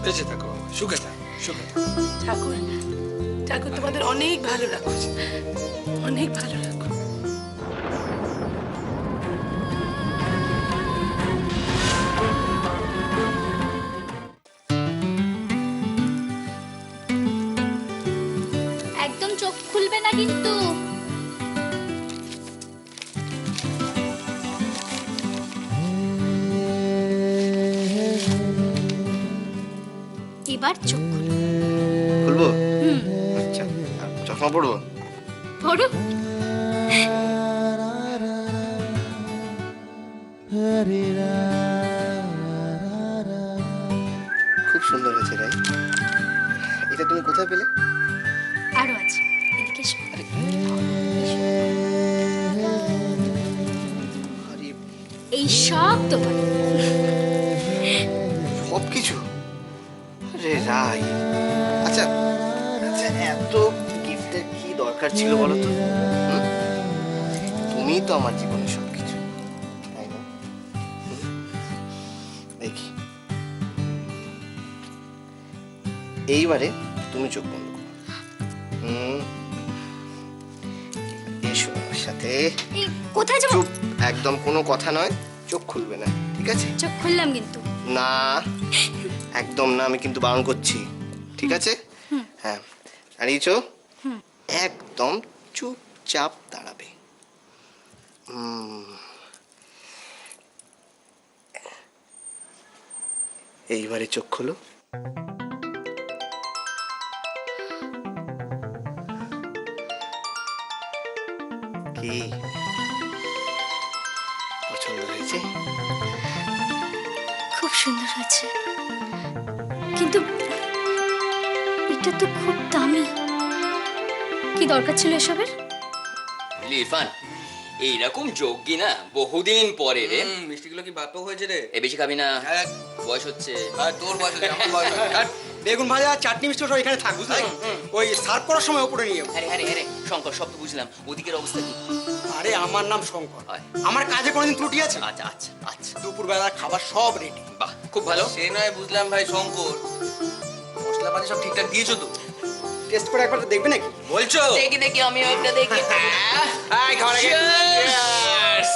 বেঁচে থাকো বাবা, সুখে থাকো, সুখে থাকো। ঠাকুর ঠাকুর তোমাদের অনেক ভালো রাখুন, অনেক ভালো রাখুন। একদম চোখ খুলবে না কিন্তু। এবার চোখ খুলো। খুলবো? আচ্ছা, চশমা পড়বো? পড়ো। খুব সুন্দর হয়েছে রাই। এটা তুমি কোথায় পেলে? আরো আছে, এদিকে এসো। আরে এই সব তোমার। সব কিছু? আরে রাই, আচ্ছা আচ্ছা, এত গিফটের কি দরকার ছিল বলো তো? তুমিই তো আমার জীবনের সব কিছু, তাই না? দেখি, এইবারে তুমি চোখ বন্ধ করো। এসো আমার সাথে। এই কোথায় যাবো? চুপ, একদম কোনো কথা নয়, চোখ খুলবে না, ঠিক আছে? চোখ খুললাম কিন্তু। না, একদম না, আমি কিন্তু বারণ করছি, ঠিক আছে? হ্যাঁ, আর এই চোখ একদম চুপচাপ দাঁড়াবে। এইবারে চোখ খোলো। কি পছন্দ হয়েছে? খুব সুন্দর হয়েছে, কিন্তু এটা তো খুব দামি। কি দরকার ছিল এসবের? ইরফান, এইরকম যোগ্যি না বহুদিন পরে রে। মিষ্টিগুলো কি বাতো হয়েছে রে? এ বেশি খাবি না, বয়স হচ্ছে। আর তোর বয়স হচ্ছে, আমার বয়স হচ্ছে। আর বেগুন ভাজা চাটনি মিষ্টি সব এখানে থাক, বুঝলি? ওই সার্ভ করার সময় উপরে নিয়ে যাবো। আরে আরে আরে শঙ্কর, সব তো বুঝলাম, ওদিকের অবস্থা কি? আরে আমার নাম শঙ্কর, হয়। আমার কাজে কোনোদিন ত্রুটি আছে? আচ্ছা আচ্ছা আচ্ছা, দুপুরবেলার খাবার সব রেডি। বাহ, খুব ভালো। সে নয় বুঝলাম ভাই শঙ্কর, মশলাপাতি সব ঠিকঠাক দিয়েছো তো? টেস্ট করে একবার দেখবে নাকি? বলছো? দেখি দেখি, আমি ওইটা দেখি। এই খাবার আগে Cheers!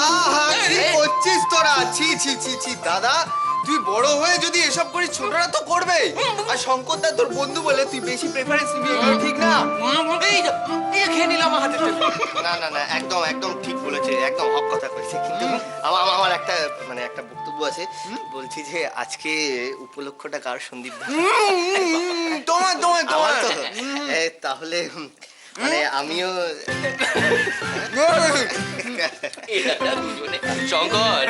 আহা, কি করছিস তোরা? ছি ছি ছি ছি দাদা, তুই বড় হয়ে যদি এসব করিস ছোটরা তো করবে। আর শঙ্কর দা তোর বন্ধু বলে তুই বেশি প্রেফারেন্স নিবি, এগুলো ঠিক না। এই যে খেয়ে নিলাম আমার হাতে। না না না, একদম একদম ঠিক বলেছে, একদম হক কথা কইছে, কিন্তু আমার একটা মানে একটা বক্তব্য আছে। বলছি যে আজকে উপলক্ষটা কার? সন্দীপ দা। তোমার তোমার আমার তোমার তো? তাহলে মানে আমিও এরা দুজনে। শঙ্কর,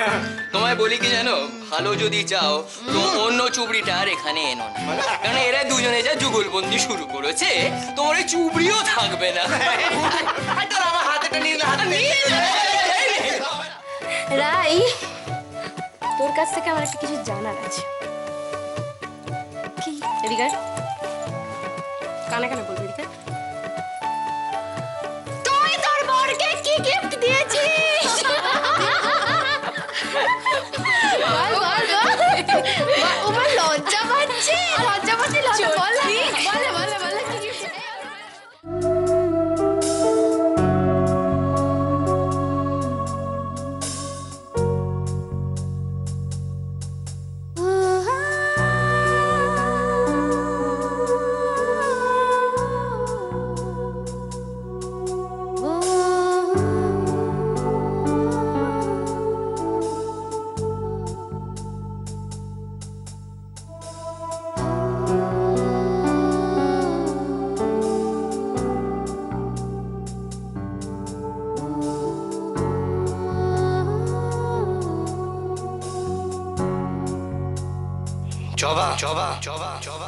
তোমায় বলি কি জানো, ভালো যদি চাও তো অন্য চুবড়িটা আর এখানে এনো না, কারণ এরা দুজনে যা যুগলবন্দি শুরু করেছে, তোমার ওই চুবড়িও থাকবে না। আমার হাতেটা নিয়ে হাতে রাই, তোর কাছ থেকে আমার একটা কিছু জানার আছে। কি? এদিকে আয়। কানে কানে বলবি, এদিকে আয়। তুই তোর বরকে কি গিফট দিয়েছিস? বল বল বল। ওমা লজ্জা পাচ্ছে, লজ্জা পাচ্ছে, লজ্জা বল না। বলে বলে বলে কি গিফট? জবা জবা জবা জবা।